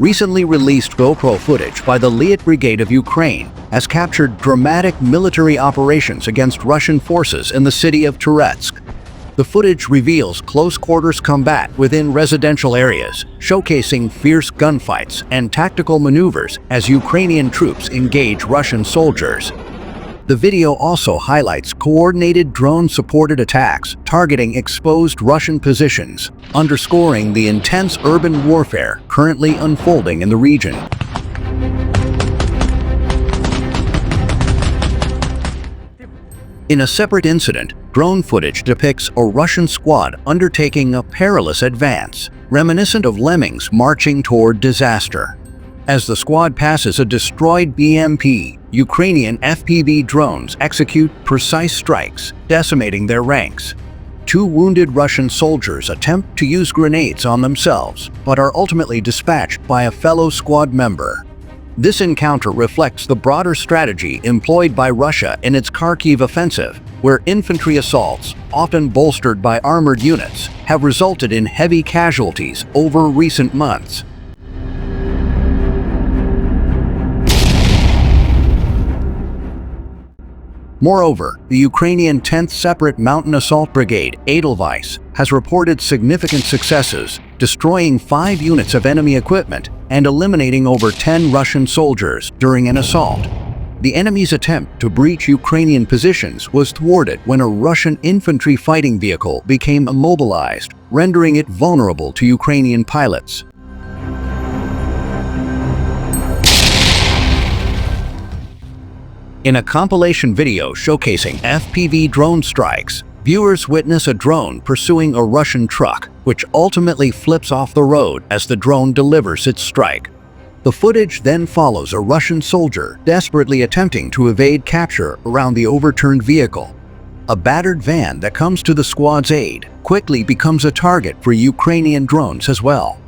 Recently released GoPro footage by the Liat Brigade of Ukraine has captured dramatic military operations against Russian forces in the city of Toretsk. The footage reveals close-quarters combat within residential areas, showcasing fierce gunfights and tactical maneuvers as Ukrainian troops engage Russian soldiers. The video also highlights coordinated drone-supported attacks targeting exposed Russian positions, underscoring the intense urban warfare currently unfolding in the region. In a separate incident, drone footage depicts a Russian squad undertaking a perilous advance, reminiscent of lemmings marching toward disaster. As the squad passes a destroyed BMP, Ukrainian FPV drones execute precise strikes, decimating their ranks. Two wounded Russian soldiers attempt to use grenades on themselves, but are ultimately dispatched by a fellow squad member. This encounter reflects the broader strategy employed by Russia in its Kharkiv offensive, where infantry assaults, often bolstered by armored units, have resulted in heavy casualties over recent months. Moreover, the Ukrainian 10th Separate Mountain Assault Brigade, Edelweiss, has reported significant successes, destroying 5 units of enemy equipment and eliminating over 10 Russian soldiers during an assault. The enemy's attempt to breach Ukrainian positions was thwarted when a Russian infantry fighting vehicle became immobilized, rendering it vulnerable to Ukrainian pilots. In a compilation video showcasing FPV drone strikes, viewers witness a drone pursuing a Russian truck, which ultimately flips off the road as the drone delivers its strike. The footage then follows a Russian soldier desperately attempting to evade capture around the overturned vehicle. A battered van that comes to the squad's aid quickly becomes a target for Ukrainian drones as well.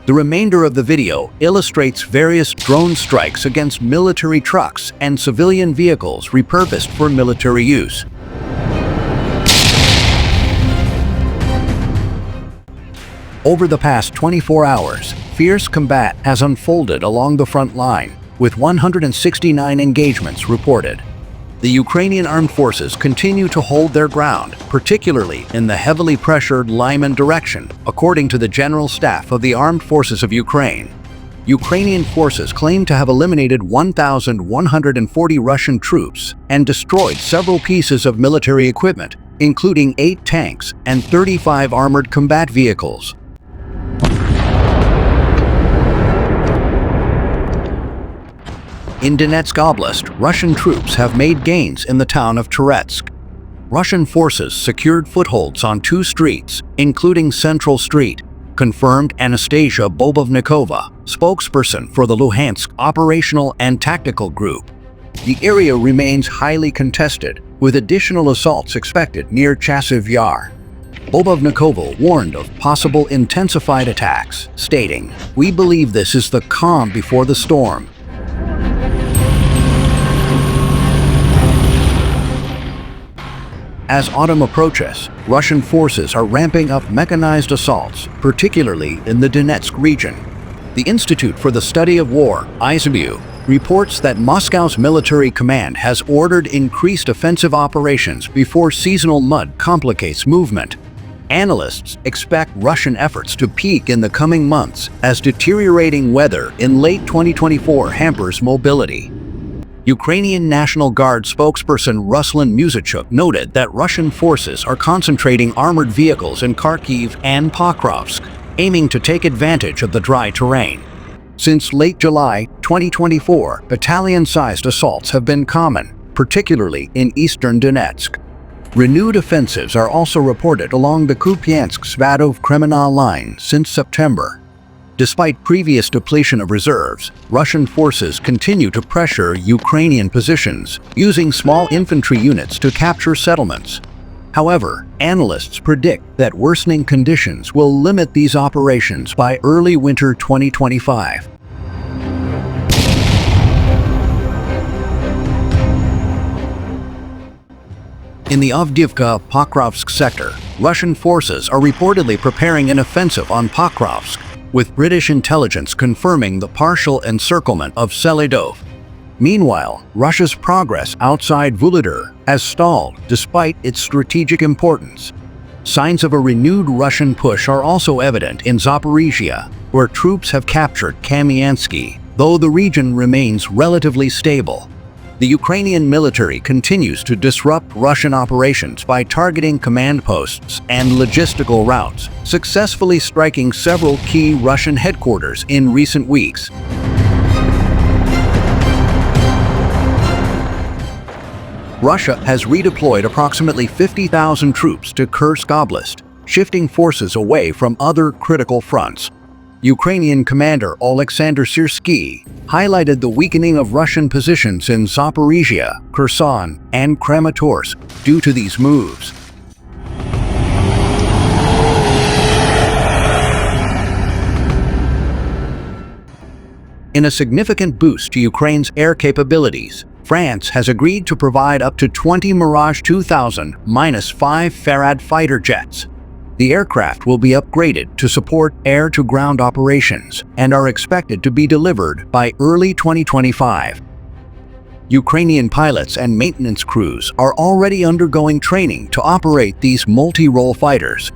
The remainder of the video illustrates various drone strikes against military trucks and civilian vehicles repurposed for military use. Over the past 24 hours, fierce combat has unfolded along the front line, with 169 engagements reported. The Ukrainian armed forces continue to hold their ground, particularly in the heavily pressured Lyman direction, according to the General Staff of the Armed Forces of Ukraine. Ukrainian forces claim to have eliminated 1,140 Russian troops and destroyed several pieces of military equipment, including 8 tanks and 35 armored combat vehicles. In Donetsk Oblast, Russian troops have made gains in the town of Toretsk. Russian forces secured footholds on 2 streets, including Central Street, confirmed Anastasia Bobovnikova, spokesperson for the Luhansk Operational and Tactical Group. The area remains highly contested, with additional assaults expected near Chasiv Yar. Bobovnikova warned of possible intensified attacks, stating, "We believe this is the calm before the storm." As autumn approaches, Russian forces are ramping up mechanized assaults, particularly in the Donetsk region. The Institute for the Study of War, ISBU, reports that Moscow's military command has ordered increased offensive operations before seasonal mud complicates movement. Analysts expect Russian efforts to peak in the coming months as deteriorating weather in late 2024 hampers mobility. Ukrainian National Guard spokesperson Ruslan Musachuk noted that Russian forces are concentrating armored vehicles in Kharkiv and Pokrovsk, aiming to take advantage of the dry terrain. Since late July 2024, battalion-sized assaults have been common, particularly in eastern Donetsk. Renewed offensives are also reported along the Kupiansk-Svatov-Kremenna line since September. Despite previous depletion of reserves, Russian forces continue to pressure Ukrainian positions, using small infantry units to capture settlements. However, analysts predict that worsening conditions will limit these operations by early winter 2025. In the Avdiivka-Pokrovsk sector, Russian forces are reportedly preparing an offensive on Pokrovsk, with British intelligence confirming the partial encirclement of Selidov. Meanwhile, Russia's progress outside Vuhledar has stalled despite its strategic importance. Signs of a renewed Russian push are also evident in Zaporizhia, where troops have captured Kamiansky, though the region remains relatively stable. The Ukrainian military continues to disrupt Russian operations by targeting command posts and logistical routes, successfully striking several key Russian headquarters in recent weeks. Russia has redeployed approximately 50,000 troops to Kursk Oblast, shifting forces away from other critical fronts. Ukrainian commander Oleksandr Syrsky highlighted the weakening of Russian positions in Zaporizhia, Kherson, and Kramatorsk due to these moves. In a significant boost to Ukraine's air capabilities, France has agreed to provide up to 20 Mirage 2000-5 Farad fighter jets. The aircraft will be upgraded to support air-to-ground operations and are expected to be delivered by early 2025. Ukrainian pilots and maintenance crews are already undergoing training to operate these multi-role fighters.